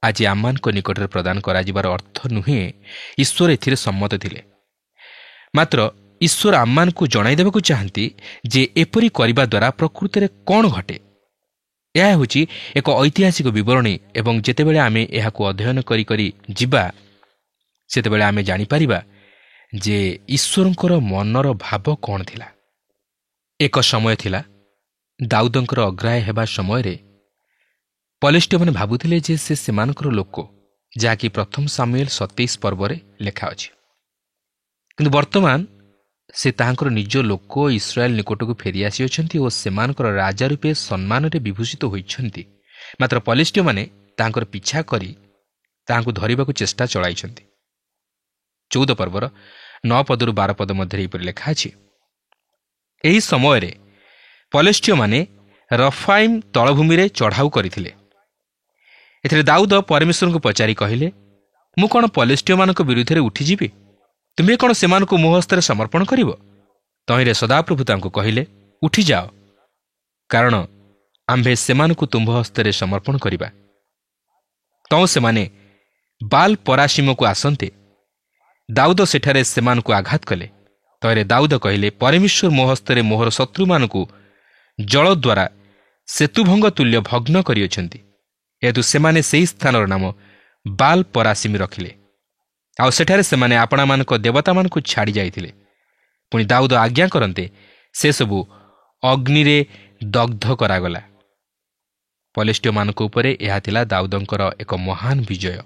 ଆଜି ଆମମାନଙ୍କ ନିକଟରେ ପ୍ରଦାନ କରାଯିବାର ଅର୍ଥ ନୁହେଁ ଈଶ୍ୱର ଏଥିରେ ସମ୍ମତ ଥିଲେ, ମାତ୍ର ଈଶ୍ୱର ଆମମାନଙ୍କୁ ଜଣାଇ ଦେବାକୁ ଚାହାନ୍ତି ଯେ ଏପରି କରିବା ଦ୍ୱାରା ପ୍ରକୃତରେ କ'ଣ ଘଟେ। ଏହା ହେଉଛି ଏକ ଐତିହାସିକ ବିବରଣୀ ଏବଂ ଯେତେବେଳେ ଆମେ ଏହାକୁ ଅଧ୍ୟୟନ କରି କରି ଯିବା ସେତେବେଳେ ଆମେ ଜାଣିପାରିବା ଯେ ଈଶ୍ୱରଙ୍କର ମନର ଭାବ କ'ଣ ଥିଲା। ଏକ ସମୟ ଥିଲା ଦାଉଦଙ୍କର ଅଗ୍ରାହ୍ୟ ହେବା ସମୟରେ ପଲିଷ୍ଟିୟମାନେ ଭାବୁଥିଲେ ଯେ ସେ ସେମାନଙ୍କର ଲୋକ, ଯାହାକି 1 ସାମୁଏଲ 27 ପର୍ବରେ ଲେଖା ଅଛି। କିନ୍ତୁ ବର୍ତ୍ତମାନ ସେ ତାହାଙ୍କର ନିଜ ଲୋକ ଇସ୍ରାଏଲ ନିକଟକୁ ଫେରିଆସିଅଛନ୍ତି ଓ ସେମାନଙ୍କର ରାଜା ରୂପେ ସମ୍ମାନରେ ବିଭୂଷିତ ହୋଇଛନ୍ତି। ମାତ୍ର ପଲିଷ୍ଟିୟମାନେ ତାହାଙ୍କର ପିଛା କରି ତାହାଙ୍କୁ ଧରିବାକୁ ଚେଷ୍ଟା ଚଳାଇଛନ୍ତି। 14 ପର୍ବର 9 ପଦରୁ 12 ପଦ ମଧ୍ୟରେ ଏହିପରି ଲେଖା ଅଛି, ଏହି ସମୟରେ ପଲିଷ୍ଟିୟମାନେ ରଫାଇମ୍ ତଳଭୂମିରେ ଚଢ଼ାଉ କରିଥିଲେ। ଏଥିରେ ଦାଉଦ ପରମେଶ୍ୱରଙ୍କୁ ପଚାରି କହିଲେ, ମୁଁ କ'ଣ ପଲିଷ୍ଟିୟମାନଙ୍କ ବିରୁଦ୍ଧରେ ଉଠିଯିବି? ତୁମେ କ'ଣ ସେମାନଙ୍କୁ ମୋ ହସ୍ତରେ ସମର୍ପଣ କରିବ? ତହିଁରେ ସଦାପ୍ରଭୁ ତାଙ୍କୁ କହିଲେ, ଉଠିଯାଅ, କାରଣ ଆମ୍ଭେ ସେମାନଙ୍କୁ ତୁମ୍ଭ ହସ୍ତରେ ସମର୍ପଣ କରିବା। ତଉଁ ସେମାନେ ବାଲ୍ ପରାସିମକୁ ଆସନ୍ତେ। ଦାଉଦ ସେଠାରେ ସେମାନଙ୍କୁ ଆଘାତ କଲେ। ତହିଁରେ ଦାଉଦ କହିଲେ, ପରମେଶ୍ୱର ମୋ ହସ୍ତରେ ମୋହର ଶତ୍ରୁମାନଙ୍କୁ ଜଳ ଦ୍ୱାରା ସେତୁଭଙ୍ଗ ତୁଲ୍ୟ ଭଗ୍ନ କରିଅଛନ୍ତି। ଯେହେତୁ ସେମାନେ ସେହି ସ୍ଥାନର ନାମ ବାଲ୍ ପରାସିମ ରଖିଲେ, ଆଉ ସେଠାରେ ସେମାନେ ଆପଣାମାନଙ୍କ ଦେବତାମାନଙ୍କୁ ଛାଡ଼ି ଯାଇଥିଲେ। ପୁଣି ଦାଉଦ ଆଜ୍ଞା କରନ୍ତେ ସେସବୁ ଅଗ୍ନିରେ ଦଗ୍ଧ କରାଗଲା। ପଲିଷ୍ଟିୟମାନଙ୍କ ଉପରେ ଏହା ଥିଲା ଦାଉଦଙ୍କର ଏକ ମହାନ ବିଜୟ।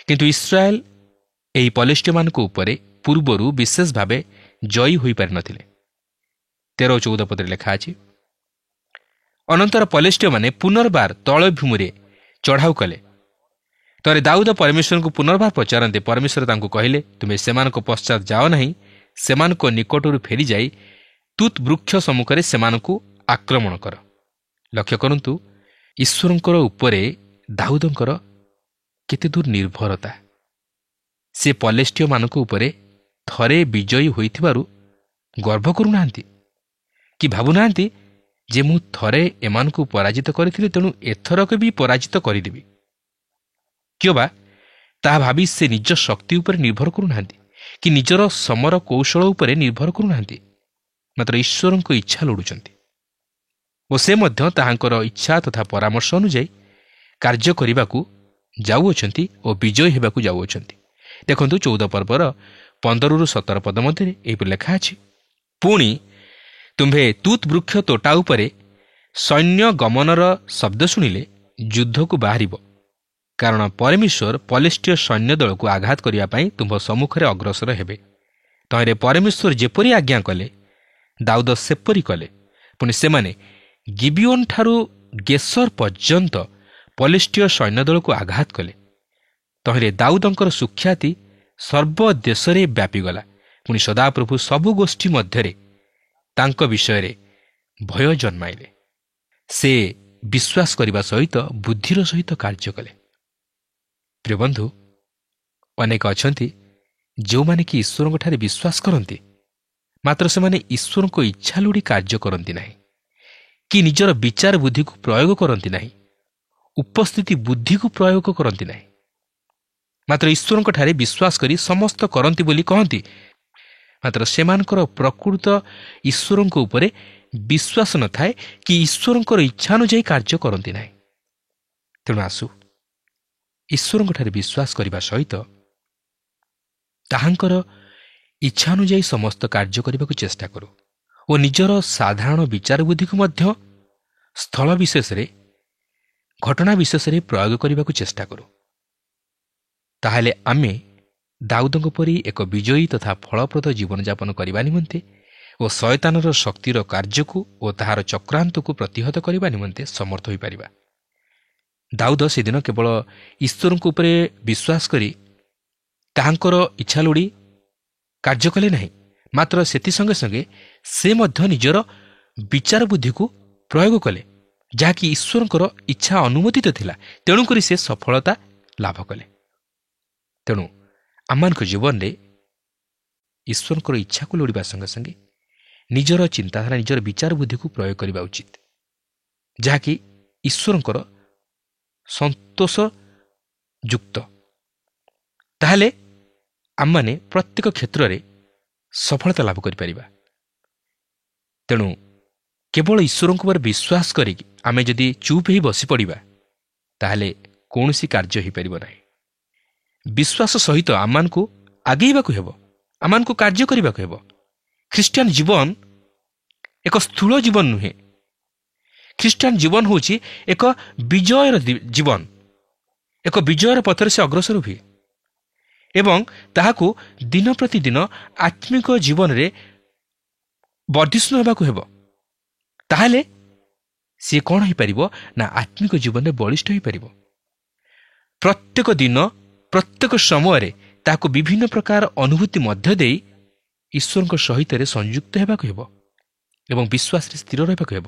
କିନ୍ତୁ ଇସ୍ରାଏଲ ଏହି ପଲିଷ୍ଟିୟମାନଙ୍କ ଉପରେ ପୂର୍ବରୁ ବିଶେଷ ଭାବେ ଜୟୀ ହୋଇପାରିନଥିଲେ। 13-14 ପଦରେ ଲେଖା ଅଛି, ଅନନ୍ତର ପଲିଷ୍ଟିୟମାନେ ପୁନର୍ବାର ତଳଭୂମିରେ ଚଢ଼ାଉ କଲେ। ତରେ ଦାଉଦ ପରମେଶ୍ୱରଙ୍କୁ ପୁନର୍ବାର ପଚାରନ୍ତେ ପରମେଶ୍ୱର ତାଙ୍କୁ କହିଲେ, ତୁମେ ସେମାନଙ୍କ ପଶ୍ଚାତ ଯାଅ ନାହିଁ, ସେମାନଙ୍କ ନିକଟରୁ ଫେରିଯାଇ ତୁତ୍ ବୃକ୍ଷ ସମ୍ମୁଖରେ ସେମାନଙ୍କୁ ଆକ୍ରମଣ କର। ଲକ୍ଷ୍ୟ କରନ୍ତୁ, ଈଶ୍ୱରଙ୍କର ଉପରେ ଦାଉଦଙ୍କର କେତେ ଦୂର ନିର୍ଭରତା। ସେ ପଲେଷ୍ଟିୟମାନଙ୍କ ଉପରେ ଥରେ ବିଜୟୀ ହୋଇଥିବାରୁ ଗର୍ବ କରୁନାହାନ୍ତି କି ଭାବୁନାହାନ୍ତି ଯେ ମୁଁ ଥରେ ଏମାନଙ୍କୁ ପରାଜିତ କରିଥିଲି, ତେଣୁ ଏଥରକ ବି ପରାଜିତ କରିଦେବି। କିମ୍ବା ତାହା ଭାବି ସେ ନିଜ ଶକ୍ତି ଉପରେ ନିର୍ଭର କରୁନାହାନ୍ତି କି ନିଜର ସମର କୌଶଳ ଉପରେ ନିର୍ଭର କରୁନାହାନ୍ତି, ମାତ୍ର ଈଶ୍ୱରଙ୍କ ଇଚ୍ଛା ଲୋଡ଼ୁଛନ୍ତି ଓ ସେ ମଧ୍ୟ ତାହାଙ୍କର ଇଚ୍ଛା ତଥା ପରାମର୍ଶ ଅନୁଯାୟୀ କାର୍ଯ୍ୟ କରିବାକୁ ଯାଉଅଛନ୍ତି ଓ ବିଜୟୀ ହେବାକୁ ଯାଉଅଛନ୍ତି। ଦେଖନ୍ତୁ 14 ପର୍ବର 15-17 ପଦ ମଧ୍ୟରେ ଏହିପରି ଲେଖା ଅଛି, ପୁଣି ତୁମ୍ଭେ ତୁତ୍ ବୃକ୍ଷ ତୋଟା ଉପରେ ସୈନ୍ୟ ଗମନର ଶବ୍ଦ ଶୁଣିଲେ ଯୁଦ୍ଧକୁ ବାହାରିବ, କାରଣ ପରମେଶ୍ୱର ପଲେଷ୍ଟିୟ ସୈନ୍ୟ ଦଳକୁ ଆଘାତ କରିବା ପାଇଁ ତୁମ୍ଭ ସମ୍ମୁଖରେ ଅଗ୍ରସର ହେବେ। ତହିଁରେ ପରମେଶ୍ୱର ଯେପରି ଆଜ୍ଞା କଲେ ଦାଉଦ ସେପରି କଲେ। ପୁଣି ସେମାନେ ଗିବିଓନ ଠାରୁ ଗେସର ପର୍ଯ୍ୟନ୍ତ ପଲେଷ୍ଟିୟ ସୈନ୍ୟ ଦଳକୁ ଆଘାତ କଲେ। ତହିଁରେ ଦାଉଦଙ୍କର ସୁଖ୍ୟାତି ସର୍ବଦେଶରେ ବ୍ୟାପିଗଲା। ପୁଣି ସଦାପ୍ରଭୁ ସବୁ ଗୋଷ୍ଠୀ ମଧ୍ୟରେ ତାଙ୍କ ବିଷୟରେ ଭୟ ଜନ୍ମାଇଲେ। ସେ ବିଶ୍ୱାସ କରିବା ସହିତ ବୁଦ୍ଧିର ସହିତ କାର୍ଯ୍ୟ କଲେ। ପ୍ରିୟ ବନ୍ଧୁ, ଅନେକ ଅଛନ୍ତି ଯେଉଁମାନେ କି ଈଶ୍ୱରଙ୍କଠାରେ ବିଶ୍ୱାସ କରନ୍ତି, ମାତ୍ର ସେମାନେ ଈଶ୍ୱରଙ୍କ ଇଚ୍ଛା ଲୋଡ଼ି କାର୍ଯ୍ୟ କରନ୍ତି ନାହିଁ କି ନିଜର ବିଚାର ବୁଦ୍ଧିକୁ ପ୍ରୟୋଗ କରନ୍ତି ନାହିଁ, ଉପସ୍ଥିତି ବୁଦ୍ଧିକୁ ପ୍ରୟୋଗ କରନ୍ତି ନାହିଁ, ମାତ୍ର ଈଶ୍ୱରଙ୍କଠାରେ ବିଶ୍ୱାସ କରି ସମସ୍ତ କରନ୍ତି ବୋଲି କହନ୍ତି, ମାତ୍ର ସେମାନଙ୍କର ପ୍ରକୃତ ଈଶ୍ୱରଙ୍କ ଉପରେ ବିଶ୍ୱାସ ନଥାଏ କି ଈଶ୍ୱରଙ୍କର ଇଚ୍ଛା ଅନୁଯାୟୀ କାର୍ଯ୍ୟ କରନ୍ତି ନାହିଁ। ତେଣୁ ଆସୁ ଈଶ୍ୱରଙ୍କଠାରେ ବିଶ୍ୱାସ କରିବା ସହିତ ତାହାଙ୍କର ଇଚ୍ଛା ଅନୁଯାୟୀ ସମସ୍ତ କାର୍ଯ୍ୟ କରିବାକୁ ଚେଷ୍ଟା କରୁ ଓ ନିଜର ସାଧାରଣ ବିଚାର ବୁଦ୍ଧିକୁ ମଧ୍ୟ ସ୍ଥଳ ବିଶେଷରେ, ଘଟଣା ବିଶେଷରେ ପ୍ରୟୋଗ କରିବାକୁ ଚେଷ୍ଟା କରୁ। ତାହେଲେ ଆମେ ଦାଉଦଙ୍କ ପରି ଏକ ବିଜୟୀ ତଥା ଫଳପ୍ରଦ ଜୀବନଯାପନ କରିବା ନିମନ୍ତେ ଓ ଶୟତାନର ଶକ୍ତିର କାର୍ଯ୍ୟକୁ ଓ ତାହାର ଚକ୍ରାନ୍ତକୁ ପ୍ରତିହତ କରିବା ନିମନ୍ତେ ସମର୍ଥ ହୋଇପାରିବା। ଦାଉଦ ସେଦିନ କେବଳ ଈଶ୍ୱରଙ୍କ ଉପରେ ବିଶ୍ୱାସ କରି ତାହାଙ୍କର ଇଚ୍ଛା ଲୋଡ଼ି କାର୍ଯ୍ୟ କଲେ ନାହିଁ, ମାତ୍ର ସେଥି ସଙ୍ଗେ ସଙ୍ଗେ ସେ ମଧ୍ୟ ନିଜର ବିଚାର ବୁଦ୍ଧିକୁ ପ୍ରୟୋଗ କଲେ, ଯାହାକି ଈଶ୍ୱରଙ୍କର ଇଚ୍ଛା ଅନୁମୋଦିତ ଥିଲା। ତେଣୁକରି ସେ ସଫଳତା ଲାଭ କଲେ। ତେଣୁ ଆମମାନଙ୍କ ଜୀବନରେ ଈଶ୍ୱରଙ୍କର ଇଚ୍ଛାକୁ ଲୋଡ଼ିବା ସଙ୍ଗେ ସଙ୍ଗେ ନିଜର ଚିନ୍ତାଧାରା, ନିଜର ବିଚାର ବୁଦ୍ଧିକୁ ପ୍ରୟୋଗ କରିବା ଉଚିତ, ଯାହାକି ଈଶ୍ୱରଙ୍କର ସନ୍ତୋଷ ଯୁକ୍ତ। ତାହେଲେ ଆମମାନେ ପ୍ରତ୍ୟେକ କ୍ଷେତ୍ରରେ ସଫଳତା ଲାଭ କରିପାରିବା। ତେଣୁ କେବଳ ଈଶ୍ୱରଙ୍କ ଉପରେ ବିଶ୍ୱାସ କରିକି ଆମେ ଯଦି ଚୁପ୍ ହେଇ ବସି ପଡ଼ିବା, ତାହେଲେ କୌଣସି କାର୍ଯ୍ୟ ହୋଇପାରିବ ନାହିଁ। ବିଶ୍ୱାସ ସହିତ ଆମମାନଙ୍କୁ ଆଗେଇବାକୁ ହେବ, ଆମମାନଙ୍କୁ କାର୍ଯ୍ୟ କରିବାକୁ ହେବ। ଖ୍ରୀଷ୍ଟିଆନ ଜୀବନ ଏକ ସ୍ଥୂଳ ଜୀବନ ନୁହେଁ। ଖ୍ରୀଷ୍ଟିଆନ ଜୀବନ ହେଉଛି ଏକ ବିଜୟର ଜୀବନ। ଏକ ବିଜୟର ପଥରେ ସେ ଅଗ୍ରସର ହୁଏ ଏବଂ ତାହାକୁ ଦିନ ପ୍ରତିଦିନ ଆତ୍ମିକ ଜୀବନରେ ବର୍ଦ୍ଧିଷ୍ଣୁ ହେବାକୁ ହେବ। ତାହେଲେ ସିଏ କ'ଣ ହୋଇପାରିବ ନା ଆତ୍ମିକ ଜୀବନରେ ବଳିଷ୍ଠ ହୋଇପାରିବ। ପ୍ରତ୍ୟେକ ଦିନ, ପ୍ରତ୍ୟେକ ସମୟରେ ତାହାକୁ ବିଭିନ୍ନ ପ୍ରକାର ଅନୁଭୂତି ମଧ୍ୟ ଦେଇ ଈଶ୍ୱରଙ୍କ ସହିତ ସଂଯୁକ୍ତ ହେବାକୁ ହେବ ଏବଂ ବିଶ୍ୱାସରେ ସ୍ଥିର ରହିବାକୁ ହେବ।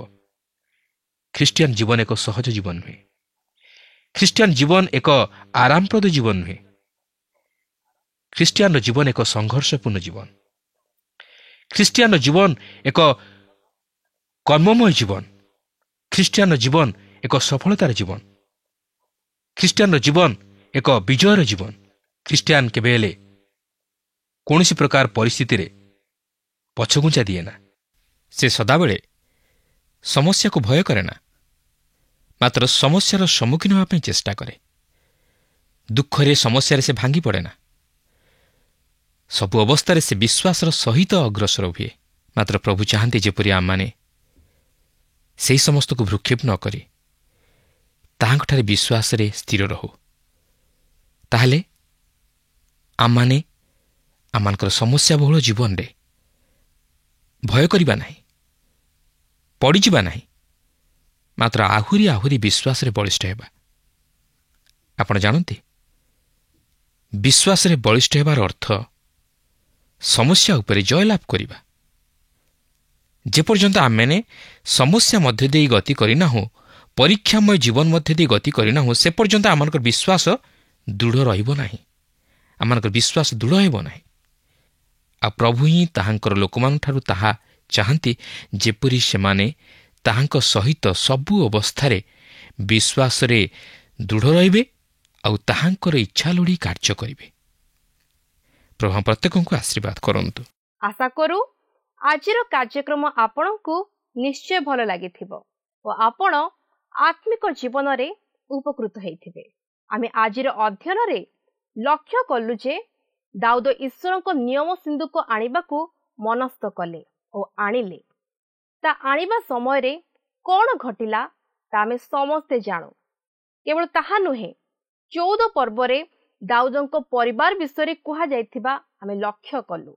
ଖ୍ରୀଷ୍ଟିଆନ ଜୀବନ ଏକ ସହଜ ଜୀବନ ନୁହେଁ। ଖ୍ରୀଷ୍ଟିଆନ ଜୀବନ ଏକ ଆରାମପ୍ରଦ ଜୀବନ ନୁହେଁ। ଖ୍ରୀଷ୍ଟିଆନର ଜୀବନ ଏକ ସଂଘର୍ଷପୂର୍ଣ୍ଣ ଜୀବନ। ଖ୍ରୀଷ୍ଟିଆନର ଜୀବନ ଏକ କର୍ମମୟ ଜୀବନ। ଖ୍ରୀଷ୍ଟିଆନର ଜୀବନ ଏକ ସଫଳତାର ଜୀବନ। ଖ୍ରୀଷ୍ଟିଆନର ଜୀବନ ଏକ ବିଜୟର ଜୀବନ। ଖ୍ରୀଷ୍ଟିଆନ କେବେ ହେଲେ କୌଣସି ପ୍ରକାର ପରିସ୍ଥିତିରେ ପଛଘୁଞ୍ଚା ଦିଏ ନା। ସେ ସଦାବେଳେ ସମସ୍ୟାକୁ ଭୟ କରେ ନା, ମାତ୍ର ସମସ୍ୟାର ସମ୍ମୁଖୀନ ହେବା ପାଇଁ ଚେଷ୍ଟା କରେ। ଦୁଃଖରେ, ସମସ୍ୟାରେ ସେ ଭାଙ୍ଗି ପଡ଼େ ନା। ସବୁ ଅବସ୍ଥାରେ ସେ ବିଶ୍ୱାସର ସହିତ ଅଗ୍ରସର ହୁଏ। ମାତ୍ର ପ୍ରଭୁ ଚାହାନ୍ତି ଯେପରି ଆମମାନେ ସେହି ସମସ୍ତକୁ ଭ୍ରୁକ୍ଷେପ ନ କରି ତାହାଙ୍କଠାରେ ବିଶ୍ୱାସରେ ସ୍ଥିର ରହୁ। ତାହେଲେ ଆମମାନେ ଆମମାନଙ୍କର ସମସ୍ୟାବହୁଳ ଜୀବନରେ ଭୟ କରିବା ନାହିଁ, ପଡ଼ିଯିବା ନାହିଁ, ମାତ୍ର ଆହୁରି ଆହୁରି ବିଶ୍ୱାସରେ ବଳିଷ୍ଠ ହେବା। ଆପଣ ଜାଣନ୍ତି, ବିଶ୍ୱାସରେ ବଳିଷ୍ଠ ହେବାର ଅର୍ଥ ସମସ୍ୟା ଉପରେ ଜୟଲାଭ କରିବା। ଯେପର୍ଯ୍ୟନ୍ତ ଆମେମାନେ ସମସ୍ୟା ମଧ୍ୟ ଦେଇ ଗତି କରିନାହୁଁ, ପରୀକ୍ଷାମୟ ଜୀବନ ମଧ୍ୟ ଦେଇ ଗତି କରିନାହୁଁ, ସେ ପର୍ଯ୍ୟନ୍ତ ଆମମାନଙ୍କର ବିଶ୍ୱାସ ଦୃଢ଼ ରହିବ ନାହିଁ, ଆମମାନଙ୍କର ବିଶ୍ୱାସ ଦୃଢ଼ ହେବ ନାହିଁ। ଆଉ ପ୍ରଭୁ ହିଁ ତାହାଙ୍କର ଲୋକମାନଙ୍କଠାରୁ ତାହା ଚାହାନ୍ତି, ଯେପରି ସେମାନେ ତାହାଙ୍କ ସହିତ ସବୁ ଅବସ୍ଥାରେ ବିଶ୍ୱାସରେ ଦୃଢ଼ ରହିବେ ଆଉ ତାହାଙ୍କର ଇଚ୍ଛା ଲୋଡ଼ି କାର୍ଯ୍ୟ କରିବେ। ପ୍ରଭୁ ପ୍ରତ୍ୟେକଙ୍କୁ ଆଶୀର୍ବାଦ କରନ୍ତୁ। ଆଶା କରୁ ଆଜିର କାର୍ଯ୍ୟକ୍ରମ ଆପଣଙ୍କୁ ନିଶ୍ଚୟ ଭଲ ଲାଗିଥିବ ଓ ଆପଣ ଆତ୍ମିକ ଜୀବନରେ ଉପକୃତ ହେଇଥିବେ। ଆମେ ଆଜିର ଅଧ୍ୟୟନରେ ଲକ୍ଷ୍ୟ କଲୁ ଯେ ଦାଉଦ ଈଶ୍ୱରଙ୍କ ନିୟମ ସିନ୍ଧୁକ ଆଣିବାକୁ ମନସ୍ଥ କଲେ ଓ ଆଣିଲେ। ତା ଆଣିବା ସମୟରେ କ'ଣ ଘଟିଲା ତା ଆମେ ସମସ୍ତେ ଜାଣୁ। କେବଳ ତାହା ନୁହେଁ, 14 ପର୍ବରେ ଦାଉଦଙ୍କ ପରିବାର ବିଷୟରେ କୁହାଯାଇଥିବା ଆମେ ଲକ୍ଷ୍ୟ କଲୁ।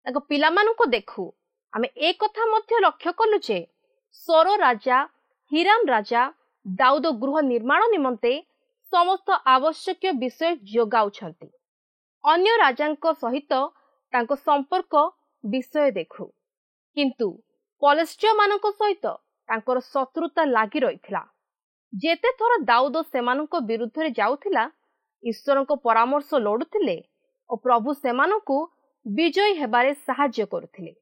ତାଙ୍କ ପିଲାମାନଙ୍କୁ ଦେଖୁ ଆମେ ଏ କଥା ମଧ୍ୟ ଲକ୍ଷ୍ୟ କଲୁ ଯେ ସୋର ରାଜା ହିରାମ ରାଜା ଦାଉଦ ଗୃହ ନିର୍ମାଣ ନିମନ୍ତେ ସମସ୍ତ ଆବଶ୍ୟକୀୟ ବିଷୟ ଯୋଗାଉଛନ୍ତି। ଅନ୍ୟ ରାଜାଙ୍କ ସହିତ ତାଙ୍କ ସମ୍ପର୍କ ବିଷୟ ଦେଖୁ, କିନ୍ତୁ ପଲେଷ୍ଟିୟମାନଙ୍କ ସହିତ ତାଙ୍କର ଶତ୍ରୁତା ଲାଗି ରହିଥିଲା। ଯେତେ ଥର ଦାଉଦ ସେମାନଙ୍କ ବିରୁଦ୍ଧରେ ଯାଉଥିଲା, ଈଶ୍ୱରଙ୍କ ପରାମର୍ଶ ଲୋଡୁଥିଲେ ଓ ପ୍ରଭୁ ସେମାନଙ୍କୁ ବିଜୟୀ ହେବାରେ ସାହାଯ୍ୟ କରୁଥିଲେ।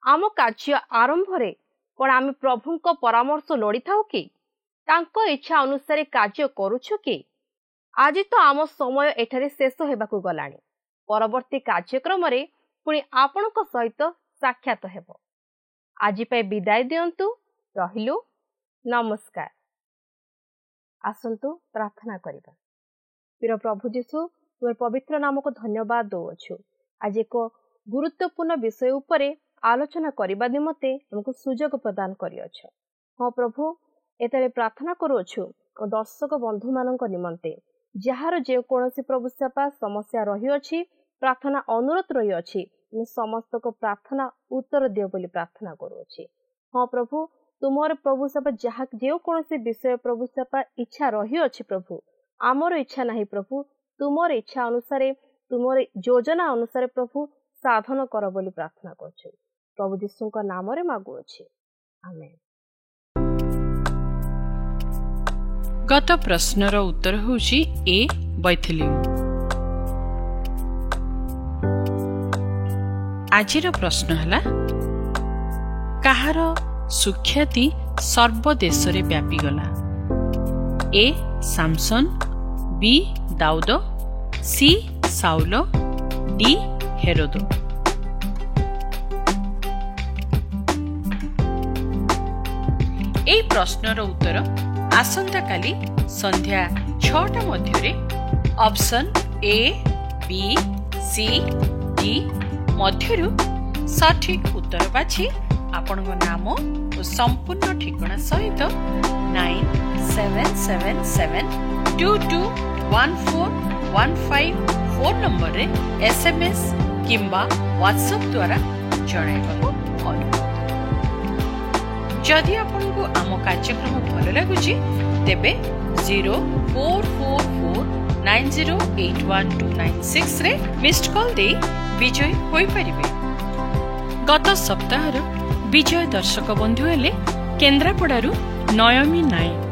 ଆମ କାର୍ଯ୍ୟ ଆରମ୍ଭରେ କ'ଣ ଆମେ ପ୍ରଭୁଙ୍କ ପରାମର୍ଶ ଲୋଡ଼ିଥାଉ କି? ତାଙ୍କ ଇଚ୍ଛା ଅନୁସାରେ କାର୍ଯ୍ୟ କରୁଛୁ କି? ଆଜି ତ ଆମ ସମୟ ଏଠାରେ ଶେଷ ହେବାକୁ ଗଲାଣି। ପରବର୍ତ୍ତୀ କାର୍ଯ୍ୟକ୍ରମରେ ପୁଣି ଆପଣଙ୍କ ସହିତ ସାକ୍ଷାତ ହେବ। ଆଜି ପାଇଁ ବିଦାୟ ଦିଅନ୍ତୁ। ରହିଲୁ, ନମସ୍କାର। ଆସନ୍ତୁ ପ୍ରାର୍ଥନା କରିବା। ପ୍ରିୟ ପ୍ରଭୁ ଯୀଶୁ, ତୁମର ପବିତ୍ର ନାମକୁ ଧନ୍ୟବାଦ ଦେଉଅଛୁ। ଆଜି ଏକ ଗୁରୁତ୍ୱପୂର୍ଣ୍ଣ ବିଷୟ ଉପରେ ଆଲୋଚନା କରିବା ନିମନ୍ତେ ଆମକୁ ସୁଯୋଗ ପ୍ରଦାନ କରିଅଛ। ହଁ ପ୍ରଭୁ, ଏତେବେଳେ ପ୍ରାର୍ଥନା କରୁଅଛୁ ଓ ଦର୍ଶକ ବନ୍ଧୁମାନଙ୍କ ନିମନ୍ତେ ଯାହାର ଯେକୌଣସି ପ୍ରଭୁ ସେବା ସମସ୍ୟା ରହିଅଛି, ପ୍ରାର୍ଥନା ଅନୁରୋଧ ରହିଅଛି, ମୁଁ ସମସ୍ତଙ୍କ ପ୍ରାର୍ଥନା ଉତ୍ତର ଦିଅ ବୋଲି ପ୍ରାର୍ଥନା କରୁଅଛି। ହଁ ପ୍ରଭୁ, ତୁମର ପ୍ରଭୁ ସେବା ଯାହା ଯେକୌଣସି ବିଷୟ ପ୍ରଭୁ ସେବା ଇଚ୍ଛା ରହିଅଛି ପ୍ରଭୁ, ଆମର ଇଚ୍ଛା ନାହିଁ ପ୍ରଭୁ, ତୁମର ଇଚ୍ଛା ଅନୁସାରେ ତୁମର ଯୋଜନା ଅନୁସାରେ ପ୍ରଭୁ ସାଧନ କର ବୋଲି ପ୍ରାର୍ଥନା କରୁଛୁ। ପ୍ରଭୁ ଯୀଶୁଙ୍କ ନାମରେ ମାଗୁଅଛି, ଆମେନ୍। ଗତ ପ୍ରଶ୍ନର ଉତ୍ତର ହେଉଛି ଏ ବୈଥିଲିୟମ। ଆଜିର ପ୍ରଶ୍ନ ହେଲା, କାହାର ସୁଖ୍ୟାତି ସର୍ବଦେଶରେ ବ୍ୟାପିଗଲା? A Samson, B Daud, C Saul, D Herod. এই প্রশ্নর উত্তর আসন্তাকালি সন্ধ্যা 6টা মধ্যে option A, B, C, D মধ্যরু সঠিক উত্তর বাছি আপনার নাম ও সম্পূর্ণ ঠিকনা সহিত 9777221415 ফোন নম্বরে SMS কিংবা WhatsApp দ্বারা জଣାଇବାକୁ অনুরোধ। যদি আপনার আম কার্যক্রম ভাল লাগুচি তেবে 0444908126 রে মিসড কল দেই বিজয় হই পারিবে। গত সপ্তাহর বিজয় দর্শক বন্ধু হেলে কেন্দ্রাপড়ারু নয়মী নাୟକ।